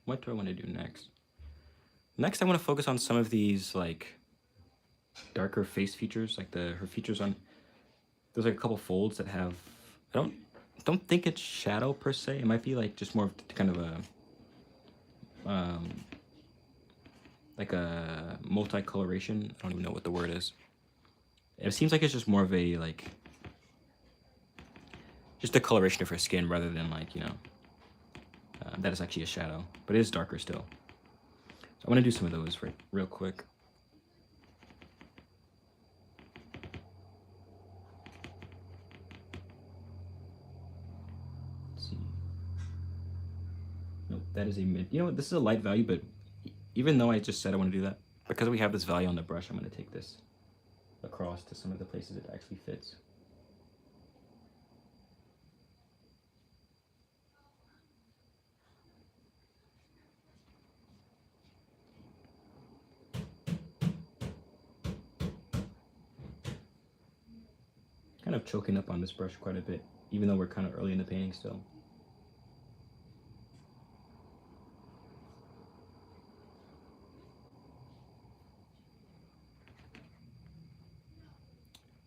What do I want to do next? Next, I want to focus on some of these like darker face features, like the her features on. There's like a couple folds that have. I don't think it's shadow per se. It might be like just more of kind of um, like a multicoloration. I don't even know what the word is. It seems like it's just more of a like just a coloration of her skin rather than like that is actually a shadow, but it is darker still. So I want to do some of those real quick. Let's see. Nope, that is a mid. You know what? This is a light value, but even though I just said I want to do that, because we have this value on the brush, I'm going to take this across to some of the places it actually fits. Kind of choking up on this brush quite a bit, even though we're kind of early in the painting still.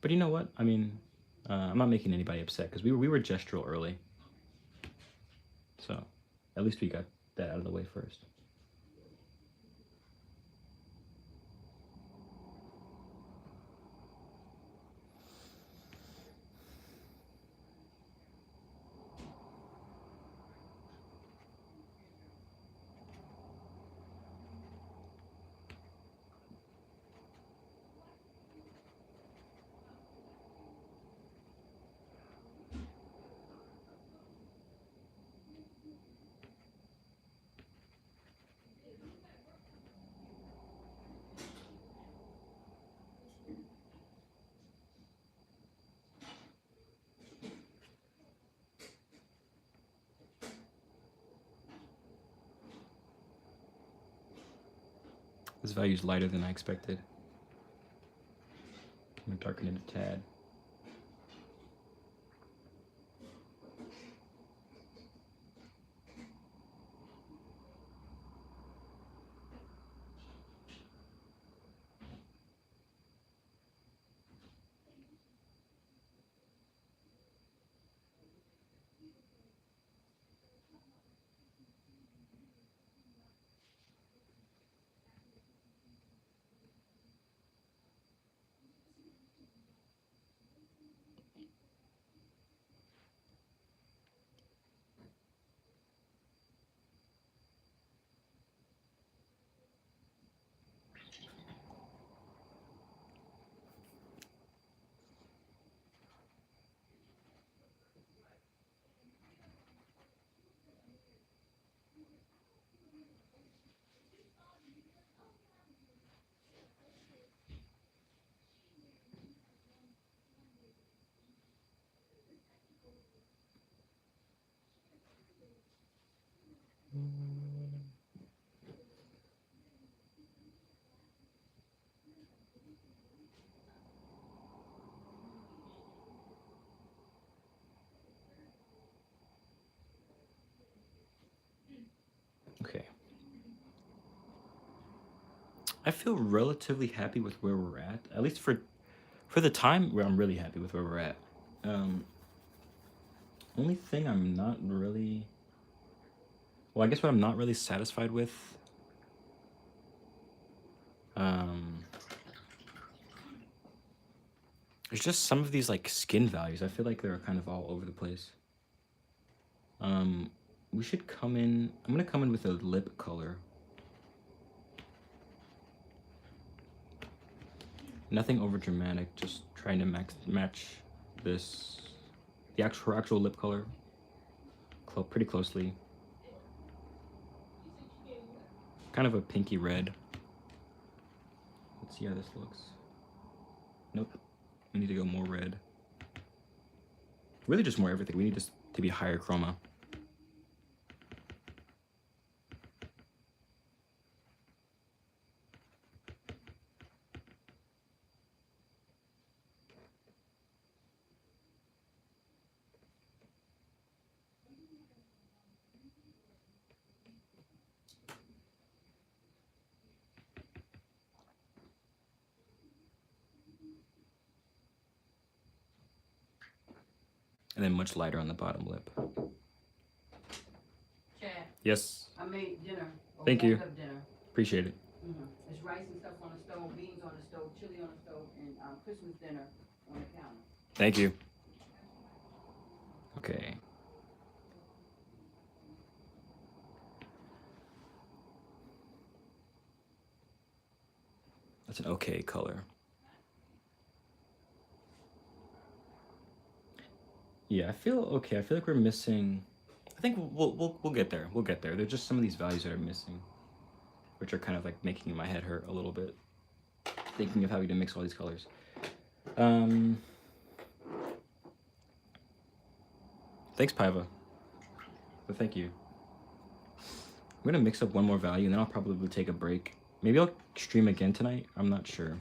But you know what? I mean, I'm not making anybody upset because we were gestural early. So at least we got that out of the way first. This value is lighter than I expected. I'm gonna darken it a tad. I feel relatively happy with where we're at least for the time where I'm really happy with where we're at. Um, only thing I'm not really, well, I guess what I'm not really satisfied with, um, it's just some of these like skin values. I feel like they're kind of all over the place. Um, we should come in. I'm gonna come in with a lip color. Nothing over dramatic. Just trying to match this, the actual lip color, pretty closely. Kind of a pinky red. Let's see how this looks. Nope. We need to go more red. Really just more everything. We need this to be higher chroma. And then much lighter on the bottom lip. Chad, Yes. I made dinner. Thank you. Dinner. Appreciate it. There's rice and stuff on the stove, beans on the stove, chili on the stove, and Christmas dinner on the counter. Thank you. Okay. That's an okay color. Yeah, I feel okay. I feel like we're missing. I think we'll get there. We'll get there. There's just some of these values that are missing, which are kind of like making my head hurt a little bit, thinking of having to mix all these colors. Thanks, Paiva. But thank you. I'm gonna mix up one more value, and then I'll probably take a break. Maybe I'll stream again tonight. I'm not sure.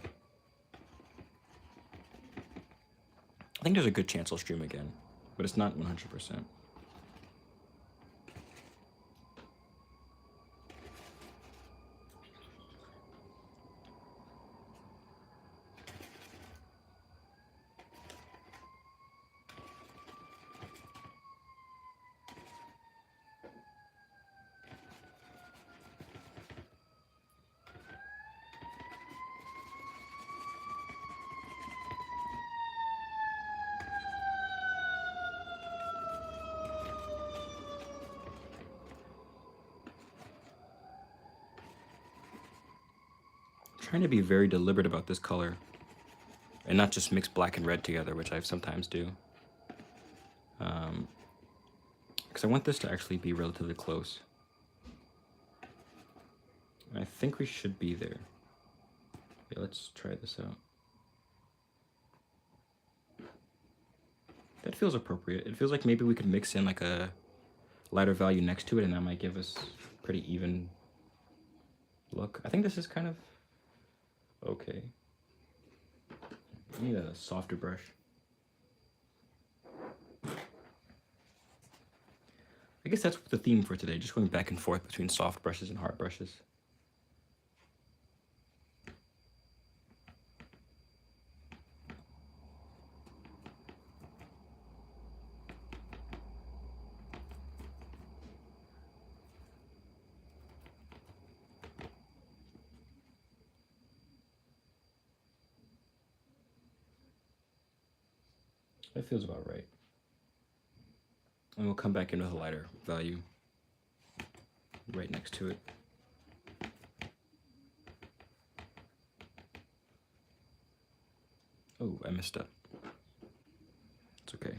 I think there's a good chance I'll stream again, but it's not 100%. Trying to be very deliberate about this color and not just mix black and red together, which I sometimes do. Because I want this to actually be relatively close. I think we should be there. Yeah, let's try this out. That feels appropriate. It feels like maybe we could mix in like a lighter value next to it, and that might give us pretty even look. I think this is kind of okay. I need a softer brush. I guess that's the theme for today, just going back and forth between soft brushes and hard brushes. That feels about right. And we'll come back in with a lighter value right next to it. Oh, I messed up. It's okay.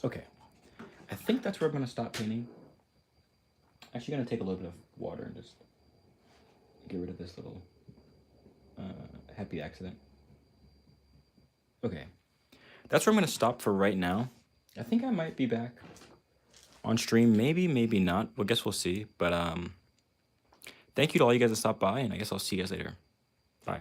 Okay, I think that's where I'm gonna stop painting. Actually, gonna take a little bit of water and just get rid of this little happy accident. Okay, that's where I'm gonna stop for right now. I think I might be back on stream, maybe, maybe not. Well, guess we'll see. But thank you to all you guys that stopped by, and I guess I'll see you guys later. Bye.